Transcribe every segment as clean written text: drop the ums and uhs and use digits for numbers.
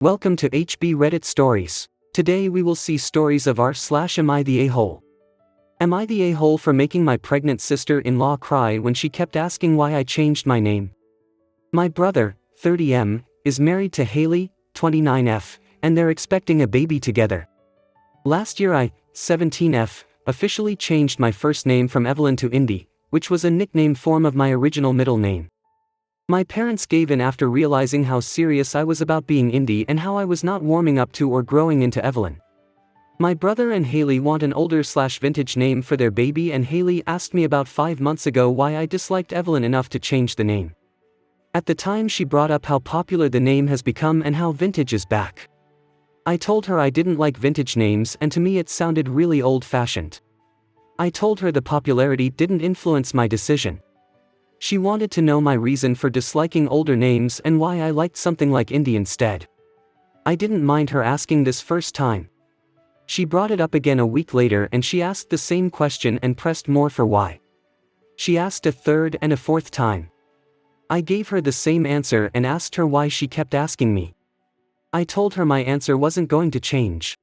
Welcome to HB Reddit Stories. Today we will see stories of r/am I the a-hole. Am I the a-hole for making my pregnant sister-in-law cry when she kept asking why I changed my name? My brother, 30M, is married to Haley, 29F, and they're expecting a baby together. Last year I, 17F, officially changed my first name from Evelyn to Indy, which was a nickname form of my original middle name. My parents gave in after realizing how serious I was about being Indy and how I was not warming up to or growing into Evelyn. My brother and Haley want an older/vintage name for their baby, and Haley asked me about 5 months ago why I disliked Evelyn enough to change the name. At the time she brought up how popular the name has become and how vintage is back. I told her I didn't like vintage names and to me it sounded really old-fashioned. I told her the popularity didn't influence my decision. She wanted to know my reason for disliking older names and why I liked something like Indy instead. I didn't mind her asking this first time. She brought it up again a week later and she asked the same question and pressed more for why. She asked a third and a fourth time. I gave her the same answer and asked her why she kept asking me. I told her my answer wasn't going to change.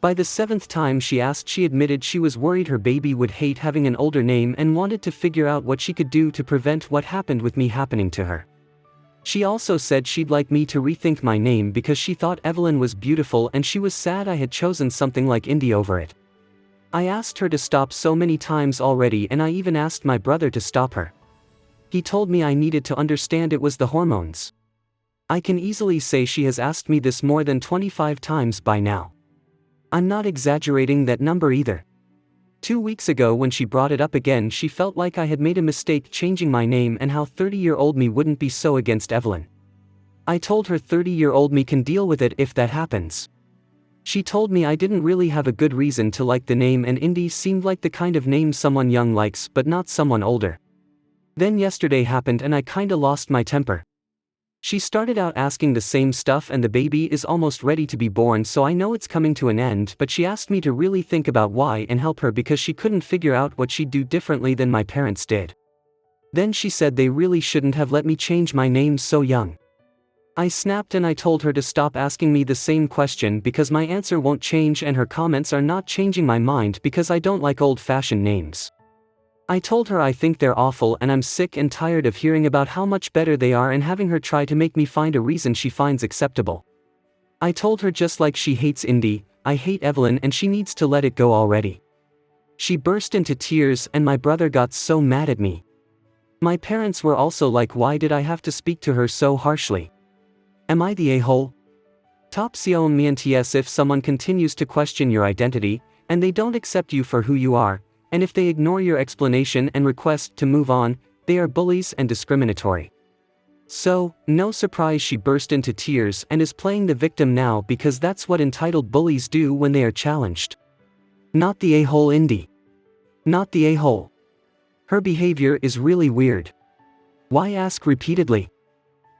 By the 7th time she asked, she admitted she was worried her baby would hate having an older name and wanted to figure out what she could do to prevent what happened with me happening to her. She also said she'd like me to rethink my name because she thought Evelyn was beautiful and she was sad I had chosen something like Indy over it. I asked her to stop so many times already, and I even asked my brother to stop her. He told me I needed to understand it was the hormones. I can easily say she has asked me this more than 25 times by now. I'm not exaggerating that number either. 2 weeks ago when she brought it up again, she felt like I had made a mistake changing my name and how 30-year-old me wouldn't be so against Evelyn. I told her 30-year-old me can deal with it if that happens. She told me I didn't really have a good reason to like the name and Indy seemed like the kind of name someone young likes but not someone older. Then yesterday happened and I kinda lost my temper. She started out asking the same stuff and the baby is almost ready to be born, so I know it's coming to an end, but she asked me to really think about why and help her because she couldn't figure out what she'd do differently than my parents did. Then she said they really shouldn't have let me change my name so young. I snapped and I told her to stop asking me the same question because my answer won't change and her comments are not changing my mind because I don't like old-fashioned names. I told her I think they're awful and I'm sick and tired of hearing about how much better they are and having her try to make me find a reason she finds acceptable. I told her just like she hates Indy, I hate Evelyn and she needs to let it go already. She burst into tears and my brother got so mad at me. My parents were also like, why did I have to speak to her so harshly? Am I the a-hole? Top-COMENTS if someone continues to question your identity, and they don't accept you for who you are, and if they ignore your explanation and request to move on, they are bullies and discriminatory. So, no surprise she burst into tears and is playing the victim now because that's what entitled bullies do when they are challenged. Not the a-hole Indy. Not the a-hole. Her behavior is really weird. Why ask repeatedly?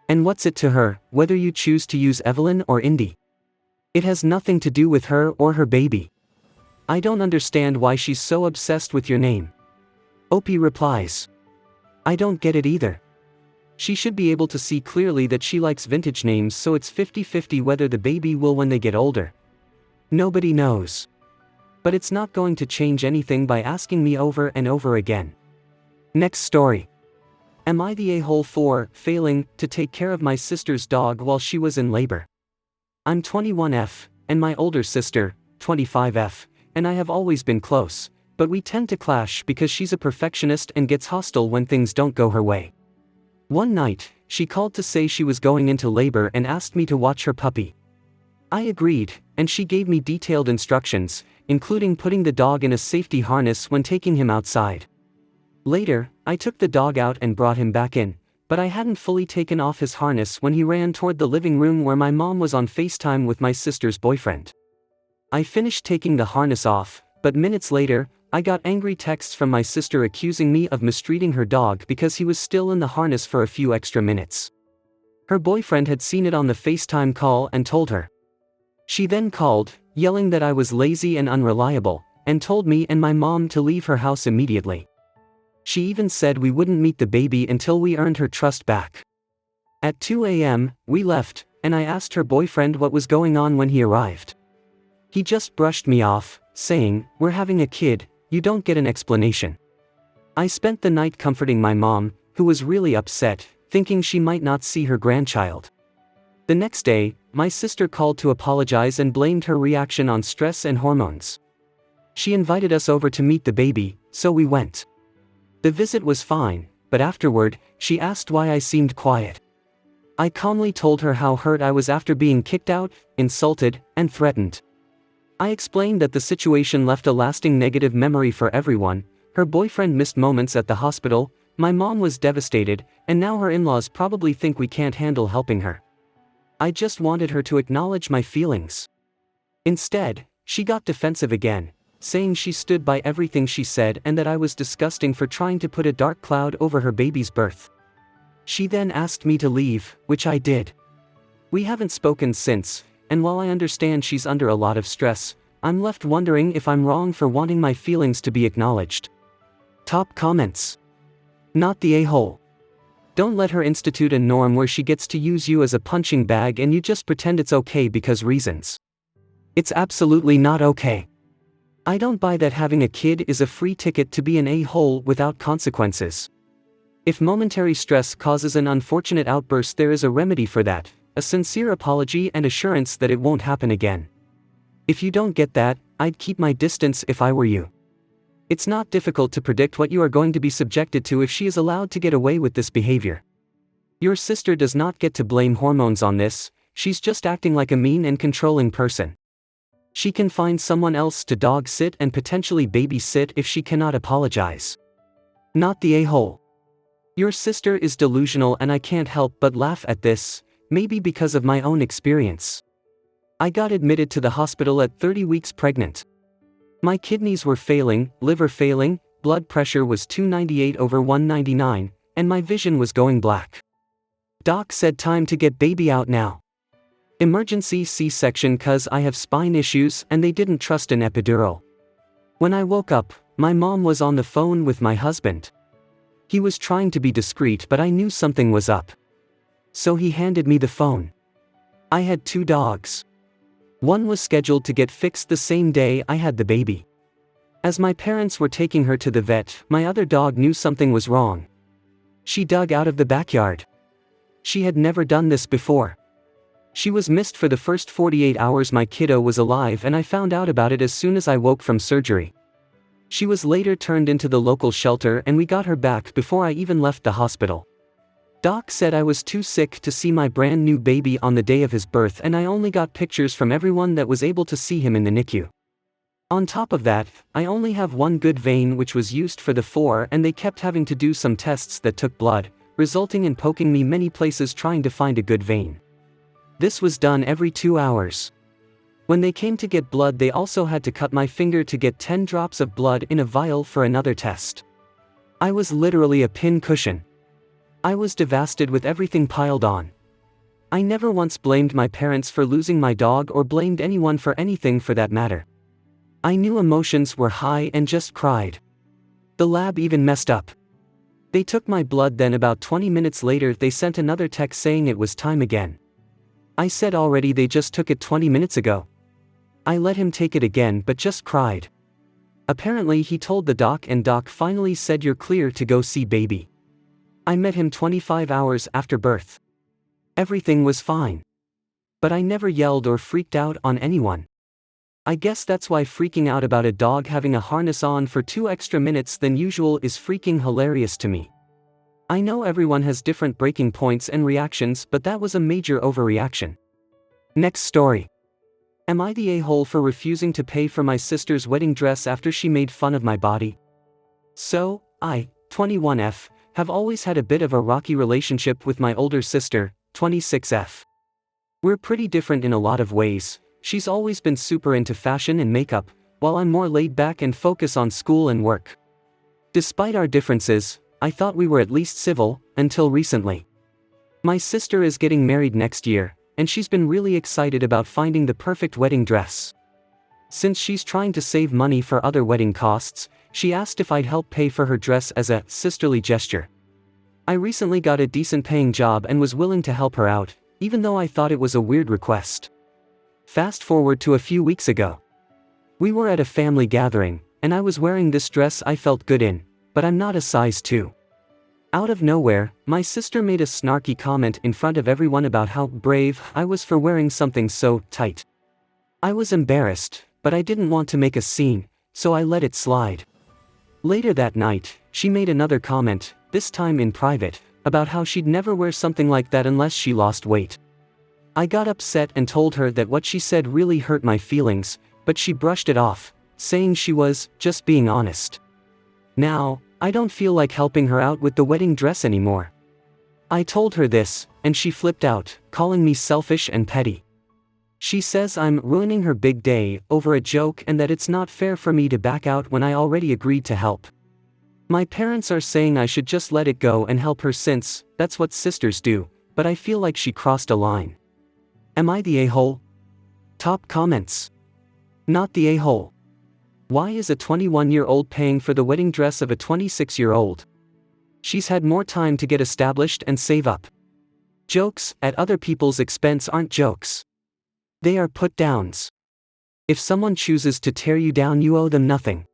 And what's it to her, whether you choose to use Evelyn or Indy? It has nothing to do with her or her baby. I don't understand why she's so obsessed with your name. Opie replies. I don't get it either. She should be able to see clearly that she likes vintage names, so it's 50-50 whether the baby will when they get older. Nobody knows. But it's not going to change anything by asking me over and over again. Next story. Am I the a-hole for failing to take care of my sister's dog while she was in labor? I'm 21F, and my older sister, 25F, and I have always been close, but we tend to clash because she's a perfectionist and gets hostile when things don't go her way. One night, she called to say she was going into labor and asked me to watch her puppy. I agreed, and she gave me detailed instructions, including putting the dog in a safety harness when taking him outside. Later, I took the dog out and brought him back in, but I hadn't fully taken off his harness when he ran toward the living room where my mom was on FaceTime with my sister's boyfriend. I finished taking the harness off, but minutes later, I got angry texts from my sister accusing me of mistreating her dog because he was still in the harness for a few extra minutes. Her boyfriend had seen it on the FaceTime call and told her. She then called, yelling that I was lazy and unreliable, and told me and my mom to leave her house immediately. She even said we wouldn't meet the baby until we earned her trust back. At 2 a.m., we left, and I asked her boyfriend what was going on when he arrived. He just brushed me off, saying, "We're having a kid, you don't get an explanation." I spent the night comforting my mom, who was really upset, thinking she might not see her grandchild. The next day, my sister called to apologize and blamed her reaction on stress and hormones. She invited us over to meet the baby, so we went. The visit was fine, but afterward, she asked why I seemed quiet. I calmly told her how hurt I was after being kicked out, insulted, and threatened. I explained that the situation left a lasting negative memory for everyone. Her boyfriend missed moments at the hospital, my mom was devastated, and now her in-laws probably think we can't handle helping her. I just wanted her to acknowledge my feelings. Instead, she got defensive again, saying she stood by everything she said and that I was disgusting for trying to put a dark cloud over her baby's birth. She then asked me to leave, which I did. We haven't spoken since, and while I understand she's under a lot of stress, I'm left wondering if I'm wrong for wanting my feelings to be acknowledged. Top comments. Not the a-hole. Don't let her institute a norm where she gets to use you as a punching bag and you just pretend it's okay because reasons. It's absolutely not okay. I don't buy that having a kid is a free ticket to be an a-hole without consequences. If momentary stress causes an unfortunate outburst, there is a remedy for that, a sincere apology and assurance that it won't happen again. If you don't get that, I'd keep my distance if I were you. It's not difficult to predict what you are going to be subjected to if she is allowed to get away with this behavior. Your sister does not get to blame hormones on this, she's just acting like a mean and controlling person. She can find someone else to dog sit and potentially babysit if she cannot apologize. Not the a-hole. Your sister is delusional and I can't help but laugh at this, maybe because of my own experience. I got admitted to the hospital at 30 weeks pregnant. My kidneys were failing, liver failing, blood pressure was 298/199, and my vision was going black. Doc said time to get baby out now. Emergency C-section cause I have spine issues and they didn't trust an epidural. When I woke up, my mom was on the phone with my husband. He was trying to be discreet but I knew something was up. So he handed me the phone. I had 2 dogs. One was scheduled to get fixed the same day I had the baby. As my parents were taking her to the vet, my other dog knew something was wrong. She dug out of the backyard. She had never done this before. She was missed for the first 48 hours my kiddo was alive and I found out about it as soon as I woke from surgery. She was later turned into the local shelter and we got her back before I even left the hospital. Doc said I was too sick to see my brand new baby on the day of his birth and I only got pictures from everyone that was able to see him in the NICU. On top of that, I only have one good vein which was used for the 4 and they kept having to do some tests that took blood, resulting in poking me many places trying to find a good vein. This was done every 2 hours. When they came to get blood they also had to cut my finger to get 10 drops of blood in a vial for another test. I was literally a pin cushion. I was devastated with everything piled on. I never once blamed my parents for losing my dog or blamed anyone for anything for that matter. I knew emotions were high and just cried. The lab even messed up. They took my blood, then about 20 minutes later they sent another text saying it was time again. I said already they just took it 20 minutes ago. I let him take it again but just cried. Apparently he told the doc and doc finally said you're clear to go see baby. I met him 25 hours after birth. Everything was fine. But I never yelled or freaked out on anyone. I guess that's why freaking out about a dog having a harness on for 2 extra minutes than usual is freaking hilarious to me. I know everyone has different breaking points and reactions, but that was a major overreaction. Next story. Am I the a-hole for refusing to pay for my sister's wedding dress after she made fun of my body? So, I, 21F, have always had a bit of a rocky relationship with my older sister, 26F. We're pretty different in a lot of ways. She's always been super into fashion and makeup, while I'm more laid back and focus on school and work. Despite our differences, I thought we were at least civil, until recently. My sister is getting married next year, and she's been really excited about finding the perfect wedding dress. Since she's trying to save money for other wedding costs, she asked if I'd help pay for her dress as a sisterly gesture. I recently got a decent paying job and was willing to help her out, even though I thought it was a weird request. Fast forward to a few weeks ago. We were at a family gathering, and I was wearing this dress I felt good in, but I'm not a size 2. Out of nowhere, my sister made a snarky comment in front of everyone about how brave I was for wearing something so tight. I was embarrassed, but I didn't want to make a scene, so I let it slide. Later that night, she made another comment, this time in private, about how she'd never wear something like that unless she lost weight. I got upset and told her that what she said really hurt my feelings, but she brushed it off, saying she was just being honest. Now, I don't feel like helping her out with the wedding dress anymore. I told her this, and she flipped out, calling me selfish and petty. She says I'm ruining her big day over a joke and that it's not fair for me to back out when I already agreed to help. My parents are saying I should just let it go and help her since that's what sisters do, but I feel like she crossed a line. Am I the a-hole? Top comments. Not the a-hole. Why is a 21-year-old paying for the wedding dress of a 26-year-old? She's had more time to get established and save up. Jokes at other people's expense aren't jokes. They are put-downs. If someone chooses to tear you down, you owe them nothing.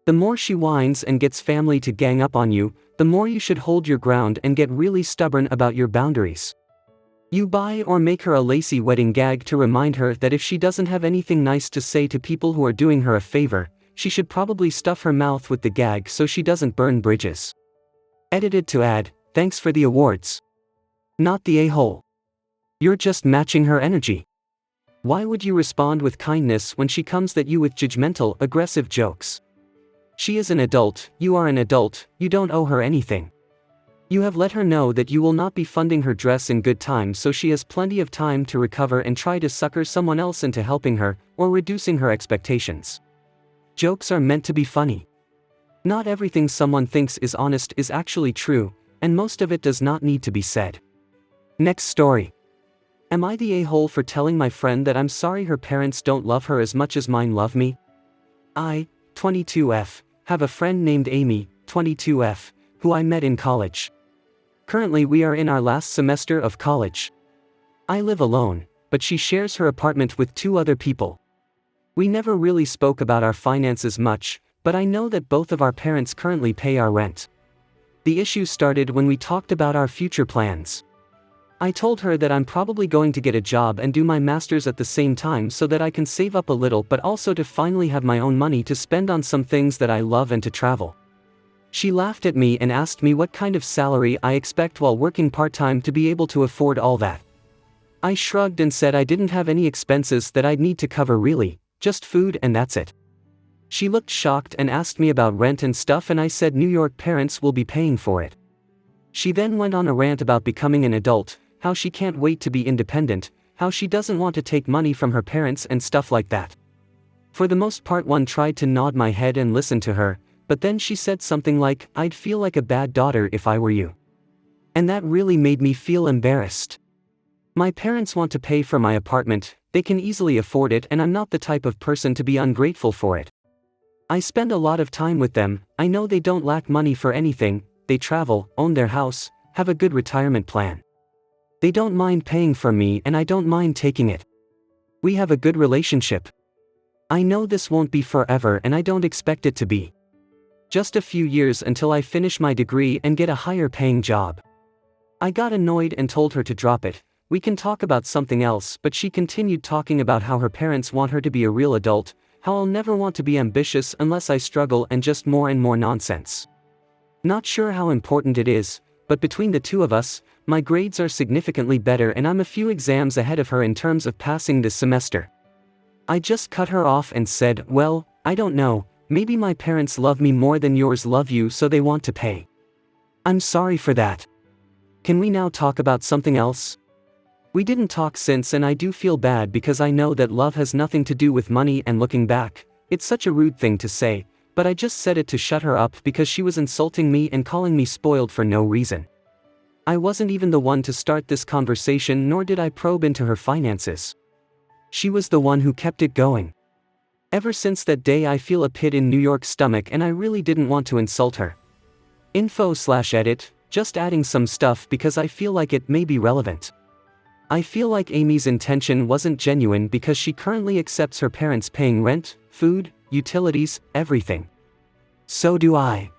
The more she whines and gets family to gang up on you, the more you should hold your ground and get really stubborn about your boundaries. You buy or make her a lacy wedding gag to remind her that if she doesn't have anything nice to say to people who are doing her a favor, she should probably stuff her mouth with the gag so she doesn't burn bridges. Edited to add, thanks for the awards. Not the a-hole. You're just matching her energy. Why would you respond with kindness when she comes at you with judgmental, aggressive jokes? She is an adult, you are an adult, you don't owe her anything. You have let her know that you will not be funding her dress in good time, so she has plenty of time to recover and try to sucker someone else into helping her, or reducing her expectations. Jokes are meant to be funny. Not everything someone thinks is honest is actually true, and most of it does not need to be said. Next story. Am I the a-hole for telling my friend that I'm sorry her parents don't love her as much as mine love me? I, 22F, have a friend named Amy, 22F, who I met in college. Currently we are in our last semester of college. I live alone, but she shares her apartment with 2 other people. We never really spoke about our finances much, but I know that both of our parents currently pay our rent. The issue started when we talked about our future plans. I told her that I'm probably going to get a job and do my master's at the same time so that I can save up a little, but also to finally have my own money to spend on some things that I love and to travel. She laughed at me and asked me what kind of salary I expect while working part-time to be able to afford all that. I shrugged and said I didn't have any expenses that I'd need to cover really, just food and that's it. She looked shocked and asked me about rent and stuff, and I said New York parents will be paying for it. She then went on a rant about becoming an adult, how she can't wait to be independent, how she doesn't want to take money from her parents and stuff like that. For the most part, one tried to nod my head and listen to her, but then she said something like, I'd feel like a bad daughter if I were you. And that really made me feel embarrassed. My parents want to pay for my apartment, they can easily afford it, and I'm not the type of person to be ungrateful for it. I spend a lot of time with them, I know they don't lack money for anything, they travel, own their house, have a good retirement plan. They don't mind paying for me and I don't mind taking it. We have a good relationship. I know this won't be forever and I don't expect it to be. Just a few years until I finish my degree and get a higher paying job. I got annoyed and told her to drop it, we can talk about something else, but she continued talking about how her parents want her to be a real adult, how I'll never want to be ambitious unless I struggle, and just more and more nonsense. Not sure how important it is, but between the 2 of us, my grades are significantly better and I'm a few exams ahead of her in terms of passing this semester. I just cut her off and said, well, I don't know, maybe my parents love me more than yours love you, so they want to pay. I'm sorry for that. Can we now talk about something else? We didn't talk since, and I do feel bad because I know that love has nothing to do with money, and looking back, it's such a rude thing to say, but I just said it to shut her up because she was insulting me and calling me spoiled for no reason. I wasn't even the one to start this conversation, nor did I probe into her finances. She was the one who kept it going. Ever since that day I feel a pit in New York's stomach, and I really didn't want to insult her. Info/edit, just adding some stuff because I feel like it may be relevant. I feel like Amy's intention wasn't genuine because she currently accepts her parents paying rent, food, utilities, everything. So do I.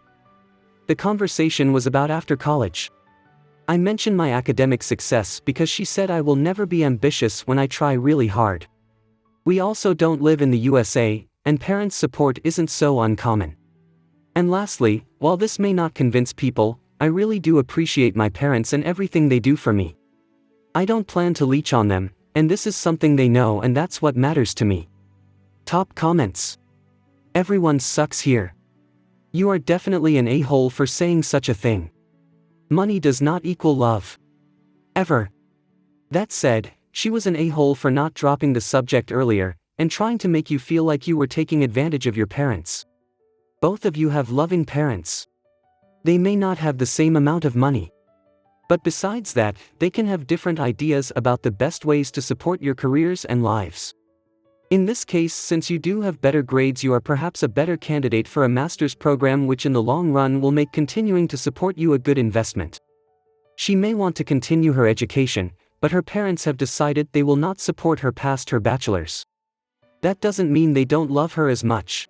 The conversation was about after college. I mentioned my academic success because she said I will never be ambitious when I try really hard. We also don't live in the USA, and parents' support isn't so uncommon. And lastly, while this may not convince people, I really do appreciate my parents and everything they do for me. I don't plan to leech on them, and this is something they know, and that's what matters to me. Top comments. Everyone sucks here. You are definitely an a-hole for saying such a thing. Money does not equal love. Ever. That said, she was an a-hole for not dropping the subject earlier, and trying to make you feel like you were taking advantage of your parents. Both of you have loving parents. They may not have the same amount of money. But besides that, they can have different ideas about the best ways to support your careers and lives. In this case, since you do have better grades, you are perhaps a better candidate for a master's program, which in the long run will make continuing to support you a good investment. She may want to continue her education, but her parents have decided they will not support her past her bachelor's. That doesn't mean they don't love her as much.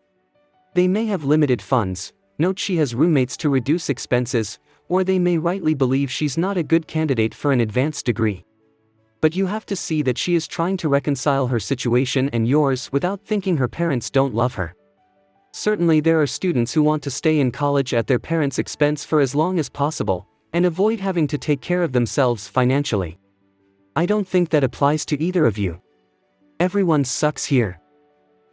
They may have limited funds, note she has roommates to reduce expenses, or they may rightly believe she's not a good candidate for an advanced degree. But you have to see that she is trying to reconcile her situation and yours without thinking her parents don't love her. Certainly there are students who want to stay in college at their parents' expense for as long as possible, and avoid having to take care of themselves financially. I don't think that applies to either of you. Everyone sucks here.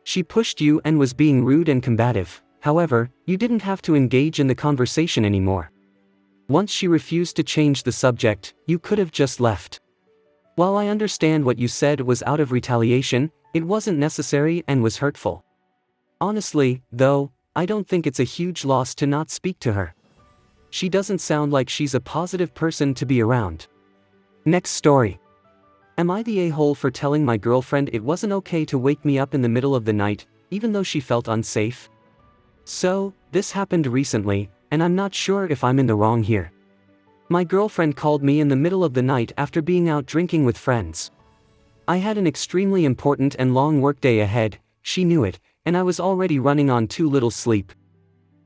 She pushed you and was being rude and combative, however, you didn't have to engage in the conversation anymore. Once she refused to change the subject, you could have just left. While I understand what you said was out of retaliation, it wasn't necessary and was hurtful. Honestly, though, I don't think it's a huge loss to not speak to her. She doesn't sound like she's a positive person to be around. Next story. Am I the a-hole for telling my girlfriend it wasn't okay to wake me up in the middle of the night, even though she felt unsafe? So, this happened recently, and I'm not sure if I'm in the wrong here. My girlfriend called me in the middle of the night after being out drinking with friends. I had an extremely important and long workday ahead, she knew it, and I was already running on too little sleep.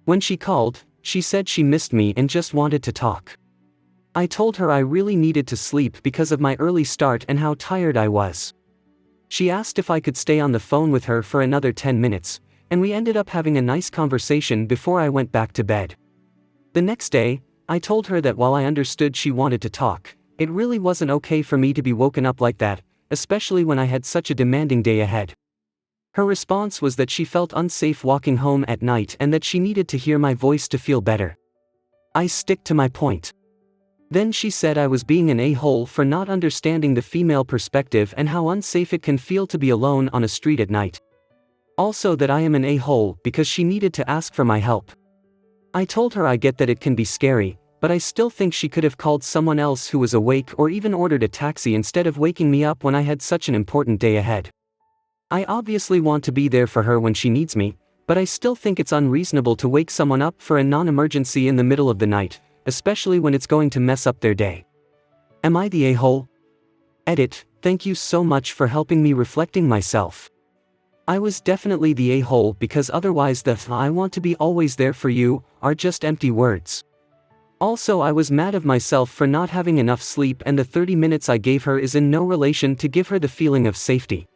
When she called, she said she missed me and just wanted to talk. I told her I really needed to sleep because of my early start and how tired I was. She asked if I could stay on the phone with her for another 10 minutes, and we ended up having a nice conversation before I went back to bed. The next day, I told her that while I understood she wanted to talk, it really wasn't okay for me to be woken up like that, especially when I had such a demanding day ahead. Her response was that she felt unsafe walking home at night and that she needed to hear my voice to feel better. I stick to my point. Then she said I was being an a-hole for not understanding the female perspective and how unsafe it can feel to be alone on a street at night. Also that I am an a-hole because she needed to ask for my help. I told her I get that it can be scary, but I still think she could have called someone else who was awake or even ordered a taxi instead of waking me up when I had such an important day ahead. I obviously want to be there for her when she needs me, but I still think it's unreasonable to wake someone up for a non-emergency in the middle of the night, especially when it's going to mess up their day. Am I the a-hole? Edit, thank you so much for helping me reflecting myself. I was definitely the a-hole because otherwise the "I want to be always there for you" are just empty words. Also, I was mad of myself for not having enough sleep, and the 30 minutes I gave her is in no relation to give her the feeling of safety.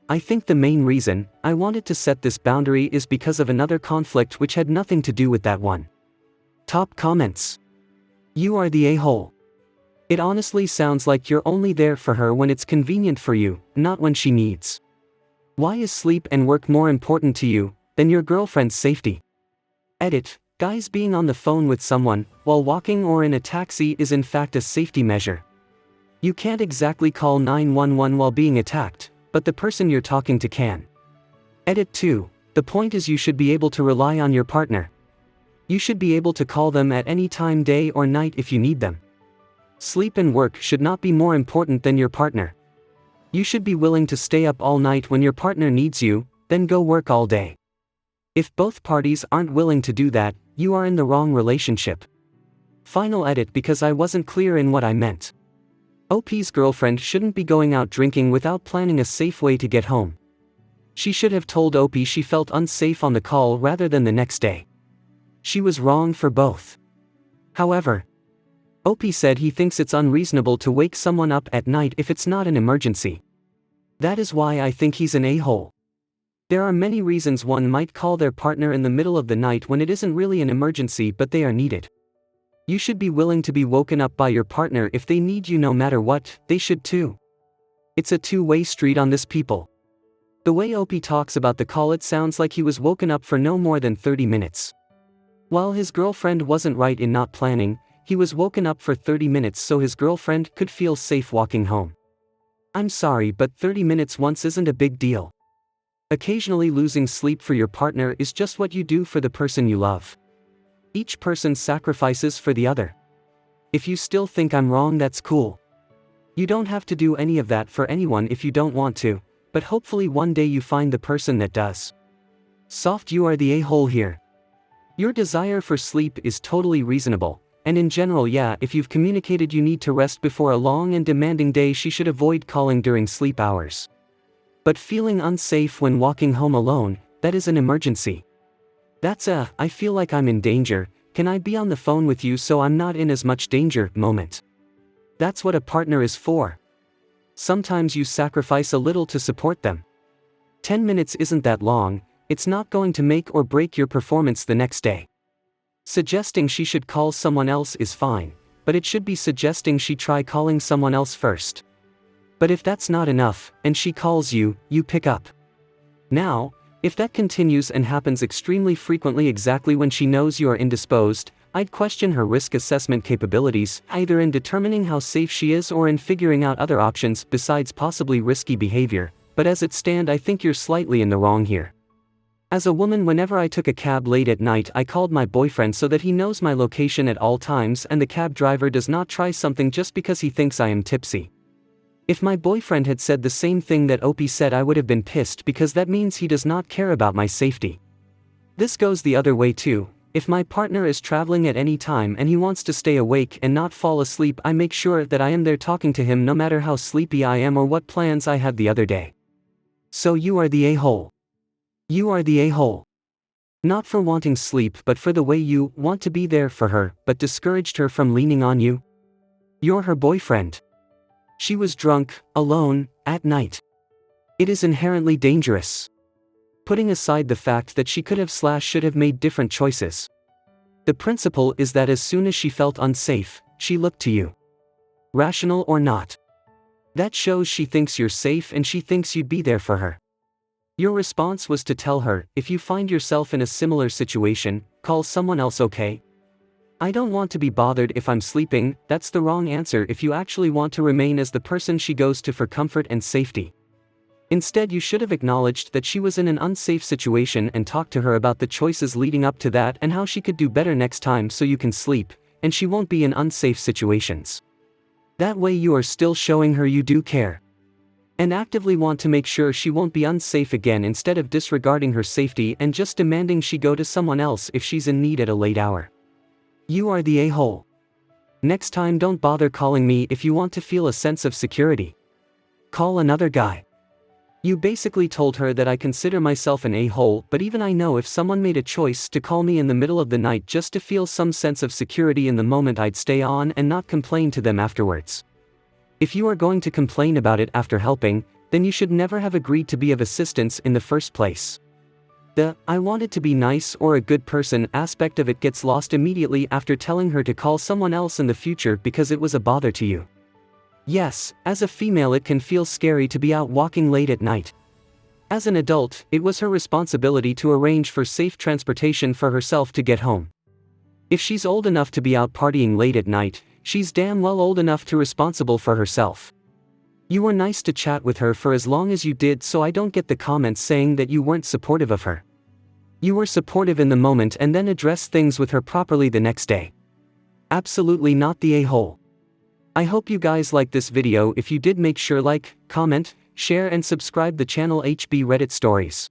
I think the main reason I wanted to set this boundary is because of another conflict which had nothing to do with that one. Top comments. You are the a-hole. It honestly sounds like you're only there for her when it's convenient for you, not when she needs. Why is sleep and work more important to you than your girlfriend's safety? Edit, guys, being on the phone with someone while walking or in a taxi is in fact a safety measure. You can't exactly call 911 while being attacked, but the person you're talking to can. Edit 2, the point is you should be able to rely on your partner. You should be able to call them at any time, day or night, if you need them. Sleep and work should not be more important than your partner. You should be willing to stay up all night when your partner needs you, then go work all day. If both parties aren't willing to do that, you are in the wrong relationship. Final edit because I wasn't clear in what I meant. OP's girlfriend shouldn't be going out drinking without planning a safe way to get home. She should have told OP she felt unsafe on the call rather than the next day. She was wrong for both. However, OP said he thinks it's unreasonable to wake someone up at night if it's not an emergency. That is why I think he's an a-hole. There are many reasons one might call their partner in the middle of the night when it isn't really an emergency but they are needed. You should be willing to be woken up by your partner if they need you no matter what, they should too. It's a two-way street on this, people. The way OP talks about the call, it sounds like he was woken up for no more than 30 minutes. While his girlfriend wasn't right in not planning, he was woken up for 30 minutes so his girlfriend could feel safe walking home. I'm sorry, but 30 minutes once isn't a big deal. Occasionally losing sleep for your partner is just what you do for the person you love. Each person sacrifices for the other. If you still think I'm wrong, that's cool. You don't have to do any of that for anyone if you don't want to, but hopefully one day you find the person that does. Soft, you are the a-hole here. Your desire for sleep is totally reasonable, and in general, yeah, if you've communicated you need to rest before a long and demanding day, she should avoid calling during sleep hours. But feeling unsafe when walking home alone, that is an emergency. That's a, I feel like I'm in danger, can I be on the phone with you so I'm not in as much danger moment. That's what a partner is for. Sometimes you sacrifice a little to support them. 10 minutes isn't that long, it's not going to make or break your performance the next day. Suggesting she should call someone else is fine, but it should be suggesting she try calling someone else first. But if that's not enough, and she calls you, you pick up. Now, if that continues and happens extremely frequently exactly when she knows you are indisposed, I'd question her risk assessment capabilities, either in determining how safe she is or in figuring out other options besides possibly risky behavior, but as it stands I think you're slightly in the wrong here. As a woman, whenever I took a cab late at night, I called my boyfriend so that he knows my location at all times and the cab driver does not try something just because he thinks I am tipsy. If my boyfriend had said the same thing that OP said, I would have been pissed because that means he does not care about my safety. This goes the other way too. If my partner is traveling at any time and he wants to stay awake and not fall asleep, I make sure that I am there talking to him no matter how sleepy I am or what plans I had the other day. So you are the a-hole. You are the a-hole. Not for wanting sleep but for the way you want to be there for her but discouraged her from leaning on you. You're her boyfriend. She was drunk, alone, at night. It is inherently dangerous. Putting aside the fact that she could have / should have made different choices. The principle is that as soon as she felt unsafe, she looked to you. Rational or not. That shows she thinks you're safe and she thinks you'd be there for her. Your response was to tell her, if you find yourself in a similar situation, call someone else, okay? I don't want to be bothered if I'm sleeping. That's the wrong answer if you actually want to remain as the person she goes to for comfort and safety. Instead, you should have acknowledged that she was in an unsafe situation and talked to her about the choices leading up to that and how she could do better next time so you can sleep, and she won't be in unsafe situations. That way you are still showing her you do care. And actively want to make sure she won't be unsafe again instead of disregarding her safety and just demanding she go to someone else if she's in need at a late hour. You are the a-hole. Next time don't bother calling me if you want to feel a sense of security. Call another guy. You basically told her that I consider myself an a-hole, but even I know if someone made a choice to call me in the middle of the night just to feel some sense of security in the moment, I'd stay on and not complain to them afterwards. If you are going to complain about it after helping, then you should never have agreed to be of assistance in the first place. The "I wanted to be nice" or a good person aspect of it gets lost immediately after telling her to call someone else in the future because it was a bother to you. Yes, as a female it can feel scary to be out walking late at night. As an adult, it was her responsibility to arrange for safe transportation for herself to get home. If she's old enough to be out partying late at night, she's damn well old enough to responsible for herself. You were nice to chat with her for as long as you did, so I don't get the comments saying that you weren't supportive of her. You were supportive in the moment and then addressed things with her properly the next day. Absolutely not the a-hole. I hope you guys liked this video. If you did, make sure like, comment, share and subscribe the channel HB Reddit Stories.